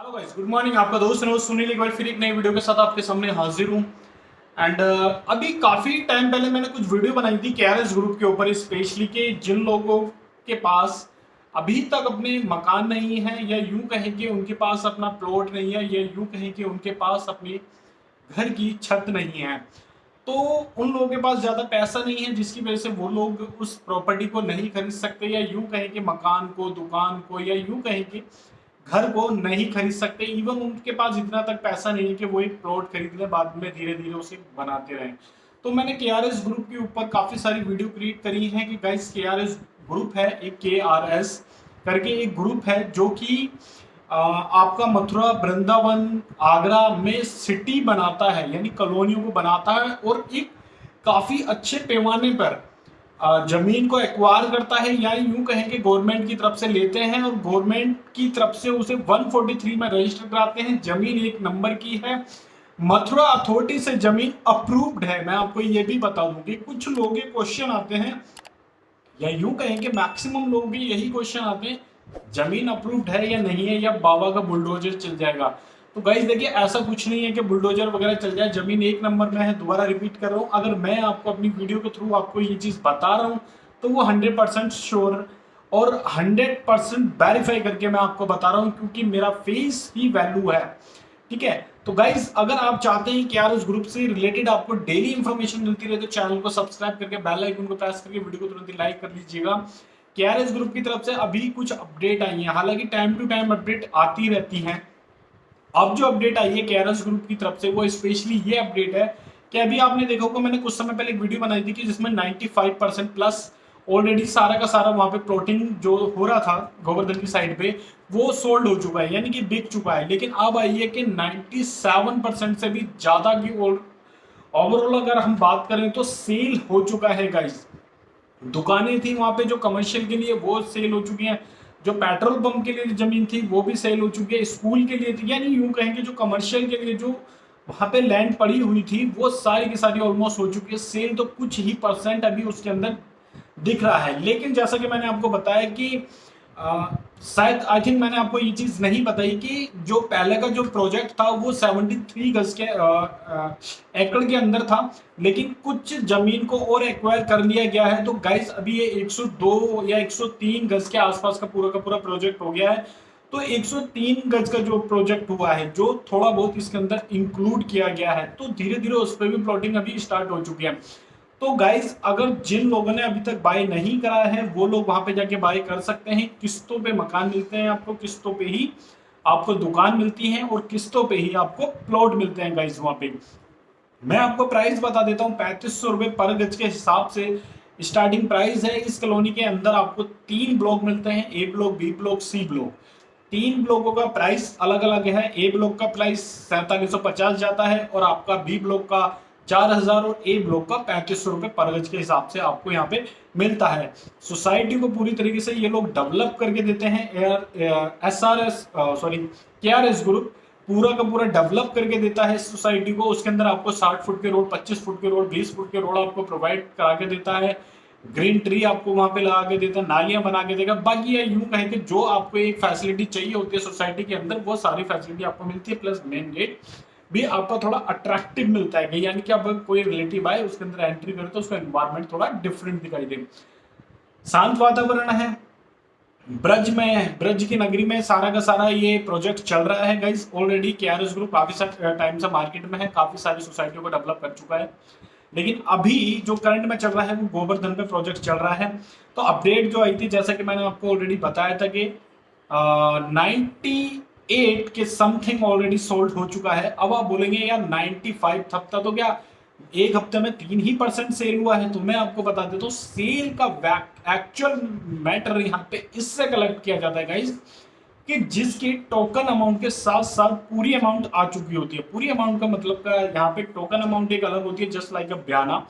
Hello guys, good morning. आपका दोस्त knows Sunil एक बार फिर एक नई वीडियो के साथ आपके सामने हाजिर हूँ। एंड अभी काफ़ी टाइम पहले मैंने कुछ वीडियो बनाई थी केआरएस ग्रुप के ऊपर, स्पेशली कि जिन लोगों के पास अभी तक अपने मकान नहीं है, या यूं कहें कि उनके पास अपना प्लॉट नहीं है, या यूं कहें कि उनके पास अपने घर की छत नहीं है। तो उन लोगों के पास ज़्यादा पैसा नहीं है, जिसकी वजह से वो लोग उस प्रॉपर्टी को नहीं खरीद सकते, या यूं कहें कि मकान को, दुकान को, या यूं कहें कि घर को नहीं खरीद सकते। इवन उनके पास इतना तक पैसा नहीं है कि वो एक प्लॉट खरीद ले, बाद में धीरे धीरे उसे बनाते रहें। तो मैंने केआरएस ग्रुप के ऊपर काफ़ी सारी वीडियो क्रिएट करी है कि गाइस, केआरएस ग्रुप है, एक केआरएस करके एक ग्रुप है जो कि आपका मथुरा, वृंदावन, आगरा में सिटी बनाता है, यानी कॉलोनियों को बनाता है, और एक काफ़ी अच्छे पैमाने पर जमीन को एक्वायर करता है, या यूं कहें कि गवर्नमेंट की तरफ से लेते हैं, और गवर्नमेंट की तरफ से उसे 143 में रजिस्टर कराते हैं। जमीन एक नंबर की है, मथुरा अथॉरिटी से जमीन अप्रूव्ड है। मैं आपको ये भी बता दूं कि कुछ लोगों के क्वेश्चन आते हैं, या यूं कहें कि मैक्सिमम लोगों के यही क्वेश्चन आते हैं, जमीन अप्रूव्ड है या नहीं है, या बाबा का बुलडोजर चल जाएगा। तो गाइस देखिए, ऐसा कुछ नहीं है कि बुलडोजर वगैरह चल जाए, जमीन एक नंबर में है। दोबारा रिपीट कर रहा हूँ, अगर मैं आपको अपनी वीडियो के थ्रू आपको ये चीज़ बता रहा हूँ तो वो 100% श्योर और 100% वेरीफाई करके मैं आपको बता रहा हूँ, क्योंकि मेरा फेस ही वैल्यू है। ठीक है, तो गाइज अगर आप चाहते हैं कि यार उस ग्रुप से रिलेटेड आपको डेली इंफॉर्मेशन मिलती रहे, तो चैनल को सब्सक्राइब करके बेल आइकन को प्रेस करके वीडियो को तुरंत ही लाइक कर लीजिएगा। केआरएस ग्रुप की तरफ से अभी कुछ अपडेट आई है, हालांकि टाइम टू टाइम अपडेट आती रहती हैं। अब जो अपडेट आई है केआरएस ग्रुप की तरफ से, वो स्पेशली ये अपडेट है कि अभी आपने देखा होगा, मैंने कुछ समय पहले एक वीडियो बनाई थी कि जिसमें 95% प्लस ऑलरेडी सारा का सारा वहां पे प्लॉटिंग जो हो रहा था गोवर्धन की साइड पे, वो सोल्ड हो चुका है, यानी कि बिक चुका है। लेकिन अब आई है कि 97% से भी ज्यादा की ओवरऑल अगर हम बात करें तो सेल हो चुका है गाइस। दुकानें थी वहां पे जो कमर्शियल के लिए, वो सेल हो चुकी हैं। जो पेट्रोल पंप के लिए जमीन थी वो भी सेल हो चुकी है। स्कूल के लिए थी, यानी यूं कहेंगे जो कमर्शियल के लिए जो वहां पे लैंड पड़ी हुई थी, वो सारी की सारी ऑलमोस्ट हो चुकी है सेल। तो कुछ ही परसेंट अभी उसके अंदर दिख रहा है। लेकिन जैसा कि मैंने आपको बताया कि शायद आई थिंक मैंने आपको ये चीज नहीं बताई कि जो पहले का जो प्रोजेक्ट था वो 73 गज के एकड़ के अंदर था, लेकिन कुछ जमीन को और एक्वायर कर लिया गया है। तो गाइस अभी ये 102 या 103 गज के आसपास का पूरा प्रोजेक्ट हो गया है। तो 103 गज का जो प्रोजेक्ट हुआ है, जो थोड़ा बहुत इसके अंदर इंक्लूड किया गया है, तो धीरे धीरे उस पर भी प्लॉटिंग अभी स्टार्ट हो चुकी है। तो गाइज अगर जिन लोगों ने अभी तक बाय नहीं करा है, वो लोग वहां पे जाके बाय कर सकते हैं। किस्तों पे मकान मिलते हैं आपको, किस्तों पे ही आपको दुकान मिलती है, और किस्तों पे ही आपको प्लॉट मिलते हैं गाइज वहां पे। मैं आपको प्राइस बता देता हूँ, 3500 रुपए पर गज के हिसाब से स्टार्टिंग प्राइस है। इस कॉलोनी के अंदर आपको 3 ब्लॉक मिलते हैं, A block, B block, C block. 3 ब्लॉकों का प्राइस अलग अलग है। ए ब्लॉक का प्राइस 4750 जाता है, और आपका बी ब्लॉक का 4000, और ए ब्लॉक का 3500 रुपए पर गज के हिसाब से आपको यहाँ पे मिलता है। सोसाइटी को पूरी तरीके से ये लोग डेवलप करके देते हैं। केआरएस ग्रुप पूरा का पूरा डेवलप करके देता है सोसाइटी को। उसके अंदर आपको 60 फुट के रोड, 25 फुट के रोड, 20 फुट के रोड आपको प्रोवाइड करा के देता है। ग्रीन ट्री आपको वहां पे लगा के देता है, नालियां बना के देगा। बाकी ये यूं कहें कि जो आपको एक फैसिलिटी चाहिए होती है सोसाइटी के अंदर, वो सारी फैसिलिटी आपको मिलती है। प्लस मेन गेट भी आपका थोड़ा अट्रैक्टिव मिलता है, यानी कि अब कोई रिलेटिव आए उसके अंदर एंट्री करे तो उसका एनवायरनमेंट थोड़ा डिफरेंट दिखाई दे। शांत वातावरण है। ब्रज की नगरी में सारा का सारा ये प्रोजेक्ट चल रहा है गाइस। ऑलरेडी केआरएस ग्रुप काफी सारे टाइम से मार्केट में है, काफी सारी सोसाइटियों को डेवलप कर चुका है। लेकिन अभी जो करंट में चल रहा है वो गोवर्धन पे प्रोजेक्ट चल रहा है। तो अपडेट जो आई थी, जैसा कि मैंने आपको ऑलरेडी बताया था कि 98 के समथिंग ऑलरेडी सोल्ड हो चुका है। अब आप बोलेंगे यार 95 था तो क्या एक हफ्ते में 3% सेल हुआ है? तो मैं आपको बता देता हूँ, सेल का एक्चुअल मैटर यहाँ पे इससे कलेक्ट किया जाता है गाइस, कि जिसकी टोकन अमाउंट के साथ साथ पूरी अमाउंट आ चुकी होती है। पूरी अमाउंट का मतलब का यहाँ पे टोकन अमाउंट एक अलग होती है, just like a Bayana.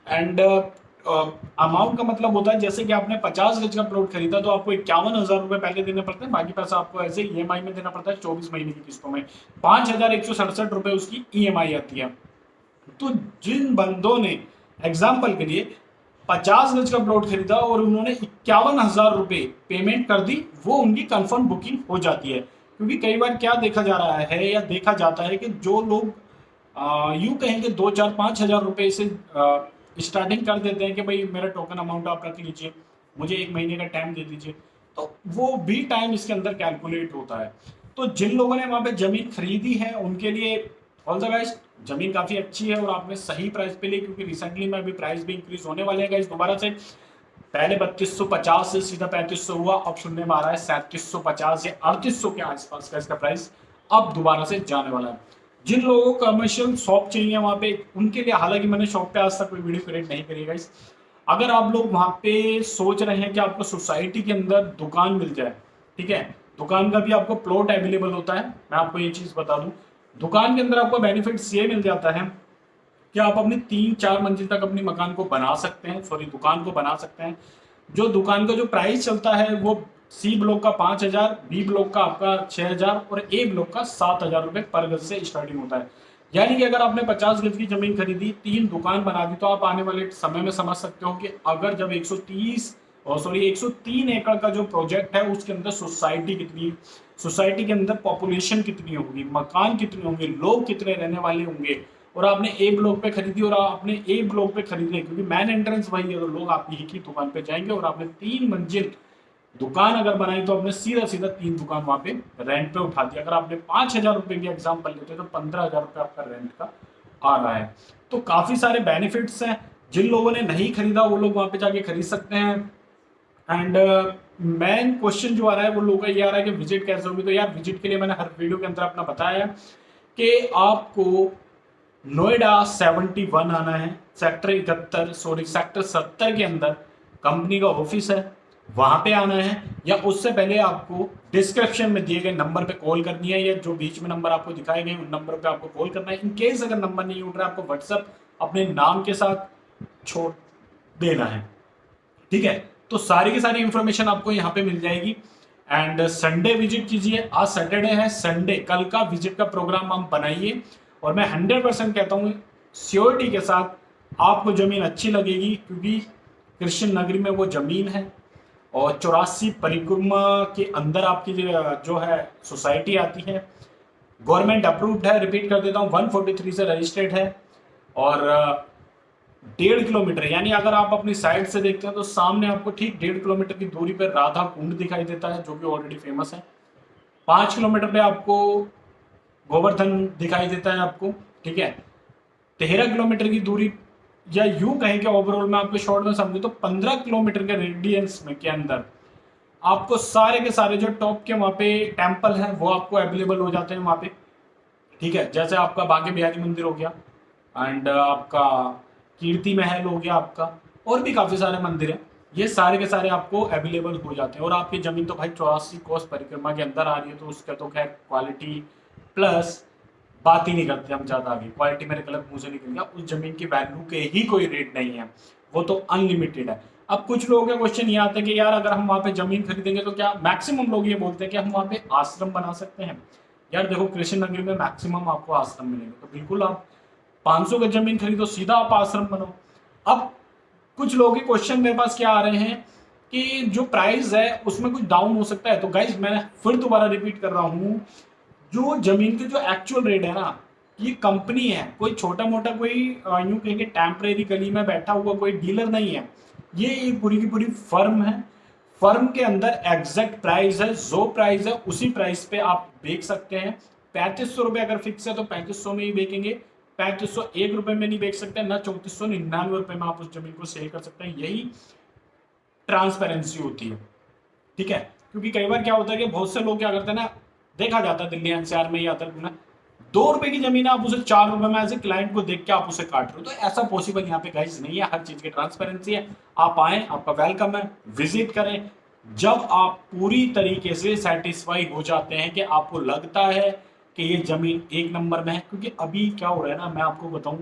And amount का मतलब होता है, जैसे कि आपने 50 गज का प्लॉट खरीदा तो आपको 51,000 रुपए पहले देने पड़ते हैं, बाकी पैसा आपको ऐसे ईएमआई में देना पड़ता है 24 महीने की किस्तों में। 5167 रुपए उसकी ईएमआई आती है। तो जिन बंदों ने एग्जाम्पल के लिए 50 गज का प्लॉट खरीदा और उन्होंने 51,000 रुपए पेमेंट कर दी, वो उनकी कंफर्म बुकिंग हो जाती है। क्योंकि कई बार क्या देखा जा रहा है या देखा जाता है कि जो लोग यूं कहेंगे 2 4 5 हज़ार रुपए से स्टार्टिंग कर देते हैं कि भाई मेरा टोकन अमाउंट आप रख लीजिए, मुझे 1 महीने का टाइम दे दीजिए, तो वो भी टाइम इसके अंदर कैलकुलेट होता है। तो जिन लोगों ने वहां पे जमीन खरीदी है उनके लिए ऑल द बेस्ट, जमीन काफी अच्छी है और आपने सही प्राइस पे ली, क्योंकि रिसेंटली में अभी प्राइस भी इंक्रीज होने वाले हैं गाइस दोबारा से। पहले 3250 से सीधा 3500 हुआ, अब सुनने में आ रहा है 3750 या 3800 के आसपास का इसका प्राइस अब दोबारा से जाने वाला है। जिन लोगों को कमर्शियल शॉप चाहिए वहां पे, उनके लिए, हालांकि मैंने शॉप पे आज तक कोई वीडियो क्रिएट नहीं करी गाइस, अगर आप लोग वहां पे सोच रहे हैं कि आपको सोसाइटी के अंदर दुकान मिल जाए, ठीक है, दुकान का भी आपको प्लॉट अवेलेबल होता है। मैं आपको ये चीज बता दूं, दुकान के अंदर आपको बेनिफिट्स ये मिल जाता है कि आप अपनी 3 4 मंजिल तक अपनी मकान को बना सकते हैं, सॉरी दुकान को बना सकते हैं। जो दुकान का जो प्राइस चलता है वो सी ब्लॉक का 5000, बी ब्लॉक का आपका 6000 और ए ब्लॉक का 7000 रुपए पर गज से स्टार्टिंग होता है। यानी कि अगर आपने 50 गज की जमीन खरीदी, 3 दुकान बना दी, तो आप आने वाले समय में समझ सकते हो कि अगर जब 103 एकड़ का जो प्रोजेक्ट है उसके अंदर सोसाइटी कितनी, सोसाइटी के अंदर पॉपुलेशन कितनी होगी, मकान कितने होंगे, लोग कितने रहने वाले होंगे, और आपने ए ब्लॉक पे खरीदी और आपने ए ब्लॉक पे खरीदने, क्योंकि मेन एंट्रेंस वही है, तो लोग आप एक ही दुकान पे जाएंगे, और आपने 3 मंजिल दुकान अगर बनाई तो आपने सीधा सीधा 3 दुकान वहां पे रेंट पे उठा दिया। अगर आपने 5000 रुपए की एग्जाम्पल लेते तो 15000 रुपए आपका रेंट का आ रहा है। तो काफी सारे बेनिफिट्स हैं, जिन लोगों ने नहीं खरीदा वो लोग वहां पे जाके खरीद सकते हैं। एंड मेन क्वेश्चन जो आ रहा है वो लोगों का ये आ रहा है कि विजिट कैसे होगी। तो यार विजिट के लिए मैंने हर वीडियो के अंदर अपना बताया कि आपको नोएडा 71 आना है, सेक्टर 70 के अंदर कंपनी का ऑफिस है, वहां पे आना है, या उससे पहले आपको डिस्क्रिप्शन में दिए गए नंबर पे कॉल करनी है, या जो बीच में नंबर आपको दिखाए गए उन नंबर पे आपको कॉल करना है। इन केस अगर नंबर नहीं उठ रहा है, आपको व्हाट्सएप अपने नाम के साथ छोड़ देना है, ठीक है। तो सारी की सारी इंफॉर्मेशन आपको यहाँ पे मिल जाएगी। एंड संडे विजिट कीजिए, आज सैटरडे है, संडे कल का विजिट का प्रोग्राम हम बनाइए, और मैं 100% कहता हूँ श्योरिटी के साथ आपको जमीन अच्छी लगेगी, क्योंकि कृष्ण नगरी में वो जमीन है और 84 परिक्रमा के अंदर आपकी जो है सोसाइटी आती है, गवर्नमेंट अप्रूव्ड है, रिपीट कर देता हूँ 143 से रजिस्टर्ड है, और 1.5 किलोमीटर, यानी अगर आप अपनी साइड से देखते हैं तो सामने आपको ठीक 1.5 किलोमीटर की दूरी पर राधा कुंड दिखाई देता है, जो कि ऑलरेडी फेमस है। 5 किलोमीटर पे आपको गोवर्धन दिखाई देता है आपको, ठीक है। 13 किलोमीटर की दूरी, या यूं कहें कि ओवरऑल में आपको शॉर्ट में समझे तो 15 किलोमीटर के रेडियंस में के अंदर आपको सारे के सारे जो टॉप के वहां पे टेम्पल हैं वो आपको अवेलेबल हो जाते हैं वहां पे, ठीक है। जैसे आपका बांके बिहारी मंदिर हो गया, एंड आपका कीर्ति महल हो गया आपका, और भी काफी सारे मंदिर हैं, ये सारे के सारे आपको अवेलेबल हो जाते हैं। और आपकी जमीन तो भाई 84 कोस परिक्रमा के अंदर आ रही है, तो उसका तो खैर क्वालिटी प्लस बात ही नहीं करते हम ज्यादा आगे, क्वालिटी मेरे गलत मुंह से निकल गया, उस जमीन की वैल्यू के ही कोई रेट नहीं है, वो तो अनलिमिटेड है। अब कुछ लोगों का क्वेश्चन ये आता है कि यार अगर हम वहां पे जमीन खरीदेंगे तो क्या, मैक्सिमम लोग ये बोलते हैं कि हम वहां पे आश्रम बना सकते हैं। यार देखो कृष्ण नगरी में मैक्सिमम आपको आश्रम मिलेंगे, तो बिल्कुल आप 500 गज जमीन खरीदो, सीधा आप आश्रम बनो। अब कुछ लोगों के क्वेश्चन मेरे पास क्या आ रहे हैं कि जो प्राइस है उसमें कुछ डाउन हो सकता है। तो गाइज मैं फिर दोबारा रिपीट कर रहा हूँ, जो जमीन के जो एक्चुअल रेट है ना, ये कंपनी है, कोई छोटा मोटा कोई यूं कहेंगे टेम्परेरी गली में बैठा हुआ कोई डीलर नहीं है, ये एक पूरी की पूरी फर्म है। फर्म के अंदर एग्जैक्ट प्राइस है, जो प्राइस है उसी प्राइस पे आप बेच सकते हैं। 3500 रुपये अगर फिक्स है तो 3500 में ही बेचेंगे, 3501 रुपये में नहीं बेच सकते, ना 3499 रुपये में आप उस जमीन को सेल कर सकते हैं। यही ट्रांसपेरेंसी होती है, ठीक है। क्योंकि कई बार क्या होता है कि बहुत से लोग क्या करते हैं ना, देखा जाता है दिल्ली एनसीआर में ही आता है, 2 रुपए की जमीन आप उसे 4 रुपए में एज ए क्लाइंट को देख के आप उसे काट रहे हो, तो ऐसा पॉसिबल यहाँ पे गाइस नहीं है। हर चीज की ट्रांसपेरेंसी है, आप आए, आपका वेलकम है, विजिट करें। जब आप पूरी तरीके से सेटिस्फाई हो जाते हैं कि आपको लगता है कि ये जमीन एक नंबर में है, क्योंकि अभी क्या हो रहा है ना, मैं आपको बताऊं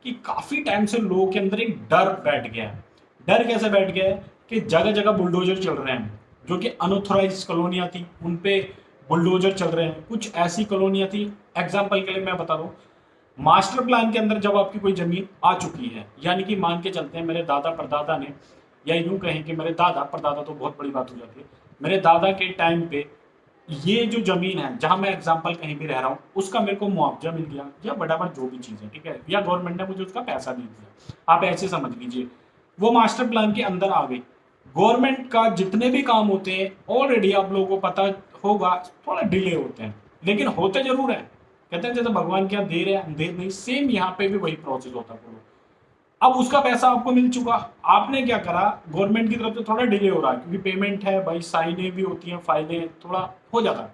कि काफी टाइम से लोगों के अंदर एक डर बैठ गया है। डर कैसे बैठ गया है कि जगह जगह बुलडोजर चल रहे हैं, जो कि अनऑथोराइज कॉलोनियां थी उनपे बुलडोजर चल रहे हैं। कुछ ऐसी कॉलोनियां थी, एग्जाम्पल के लिए मैं बता दूं, मास्टर प्लान के अंदर जब आपकी कोई जमीन आ चुकी है, यानी कि मान के चलते हैं मेरे दादा परदादा ने, या यूं कहें कि मेरे दादा परदादा तो बहुत बड़ी बात हो जाती है, मेरे दादा के टाइम पे ये जो जमीन है जहां मैं एग्जांपल कहीं भी रह रहा हूँ उसका मेरे को मुआवजा मिल गया या बराबर जो भी चीज़ है, ठीक है, या गवर्नमेंट ने मुझे उसका पैसा दे दिया, आप ऐसे समझ लीजिए, वो मास्टर प्लान के अंदर आ गई। गवर्नमेंट का जितने भी काम होते हैं ऑलरेडी आप लोगों को पता होगा, थोड़ा डिले होते हैं लेकिन होते जरूर है। कहते हैं जैसे भगवान क्या दे रहे हैं देर नहीं, सेम यहाँ पे भी वही प्रोसेस होता है। अब उसका पैसा आपको मिल चुका, आपने क्या करा, गवर्नमेंट की तरफ से थोड़ा डिले हो रहा है क्योंकि पेमेंट है भाई, साइनें भी होती हैं, फाइलें, थोड़ा हो जाता है।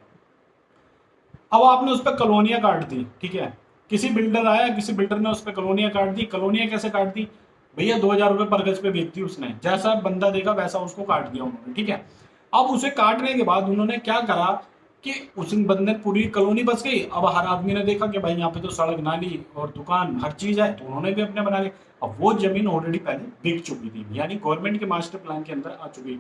अब आपने उस पर कॉलोनियां काट दी, ठीक है, किसी बिल्डर आया, किसी बिल्डर ने उस पर कॉलोनियां काट दी। कॉलोनियां कैसे काट दी भैया, 2,000 रुपये पर गज पे बेचती उसने, जैसा बंदा देखा वैसा उसको काट दिया उन्होंने, ठीक है। अब उसे काटने के बाद उन्होंने क्या करा कि उस बंदे पूरी कॉलोनी बस गई। अब हर आदमी ने देखा कि भाई यहाँ पे तो सड़क, नाली और दुकान हर चीज है, तो उन्होंने भी अपने बना ली। अब वो जमीन ऑलरेडी पहले बिक चुकी थी, यानी गवर्नमेंट के मास्टर प्लान के अंदर आ चुकी।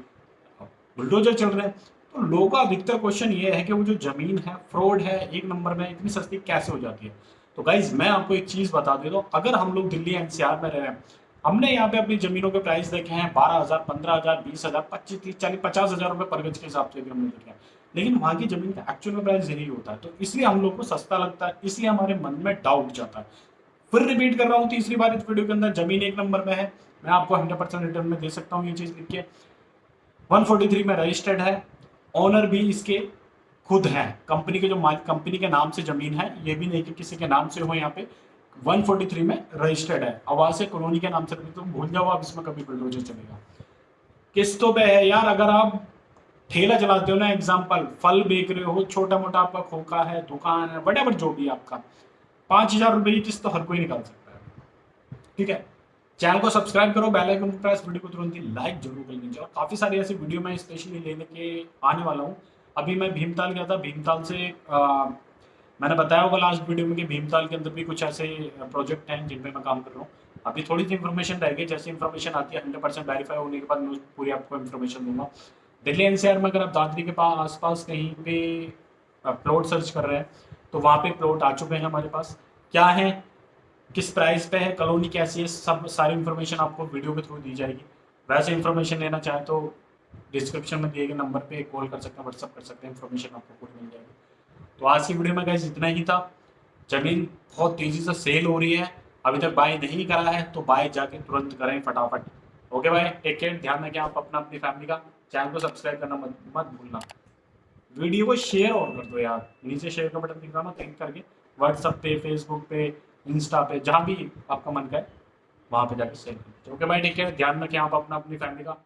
अब बुलडोजर चल रहे हैं, तो लोगों का अधिकतर क्वेश्चन ये है कि वो जो जमीन है फ्रॉड है, एक नंबर में इतनी सस्ती कैसे हो जाती है। तो गाइज मैं आपको एक चीज बता देता हूँ, अगर हम लोग दिल्ली एनसीआर में रह रहे हैं, हमने यहाँ पे अपनी जमीनों के प्राइस देखे हैं 12,000, 15,000, 20,000, 25, 30, 40, 50,000 रुपए पर गज के हिसाब से भी हमने देखे हैं, लेकिन वहां की जमीन का एक्चुअल में प्राइस यही होता है। तो इसलिए हम लोग को सस्ता लगता है, इसलिए हमारे मन में डाउट जाता है। फिर रिपीट कर रहा हूँ तीसरी बार इस वीडियो के अंदर, जमीन एक नंबर में है, मैं आपको 100% रिटर्न में दे सकता हूँ, ये चीज लिख के 143 में रजिस्टर्ड है, ओनर भी इसके खुद है, कंपनी के जो मालिक, कंपनी के नाम से जमीन है, ये भी नहीं कि किसी के नाम से हो। यहाँ पे 143 में रजिस्टर्ड है, आवाज से कॉलोनी के नाम से, तो भूल जाओ आप इसमें कभी बुलडोजर चलेगा। किस्तों पे है यार, अगर आप ठेला चलाते हो ना, एग्जाम्पल फल बेच रहे हो, छोटा मोटा आपका खोखा है, दुकान है, वट जो भी आपका, 5,000 रुपए की किस्त तो हर कोई निकाल सकता है, ठीक है। चैनल को सब्सक्राइब करो, बेल आइकन को प्रेस, वीडियो को तुरंत ही लाइक जरूर कर लीजिए। और काफ़ी सारी ऐसी वीडियो मैं स्पेशली लेने के आने वाला हूँ। अभी मैं भीमताल गया था, भीमताल से मैंने बताया होगा लास्ट वीडियो में कि भीमताल के अंदर भी कुछ ऐसे प्रोजेक्ट हैं जिन पे मैं काम कर रहा हूँ। अभी थोड़ी सी इन्फॉर्मेशन रह गई, जैसी इन्फॉर्मेशन आती है 100% वेरीफाई होने के बाद मैं पूरी आपको इन्फॉर्मेशन दूंगा। दिल्ली एनसीआर में अगर आप दादरी के पास आसपास कहीं पे प्लॉट सर्च कर रहे हैं तो वहाँ पे प्लॉट आ चुके हैं हमारे पास, क्या है, किस प्राइस पे है, कॉलोनी कैसी है, सब सारी इन्फॉर्मेशन आपको वीडियो के थ्रू दी जाएगी। वैसे इन्फॉर्मेशन लेना चाहे तो डिस्क्रिप्शन में दिए गए नंबर पे कॉल कर सकते हैं, व्हाट्सअप कर सकते हैं, इन्फॉर्मेशन आपको खुद मिल जाएगी। तो आज की वीडियो में गाइस इतना ही था। जमीन बहुत तेज़ी से सेल हो रही है, अभी तक बाय नहीं करा है तो बाय जाके तुरंत करें फटाफट। ओके भाई, टेक केयर, ध्यान रखें आप अपना, अपनी फैमिली का। चैनल को सब्सक्राइब करना मत भूलना। वीडियो को शेयर और कर दो यार, नीचे शेयर का बटन दिख रहा ना, क्लिक करके व्हाट्सअप पे, फेसबुक पे, इंस्टा पे, जहाँ भी आपका मन करे वहाँ पे जाके शेयर कर दो। ओके भाई, टेक केयर, ध्यान रखें आप अपना, अपनी फैमिली का।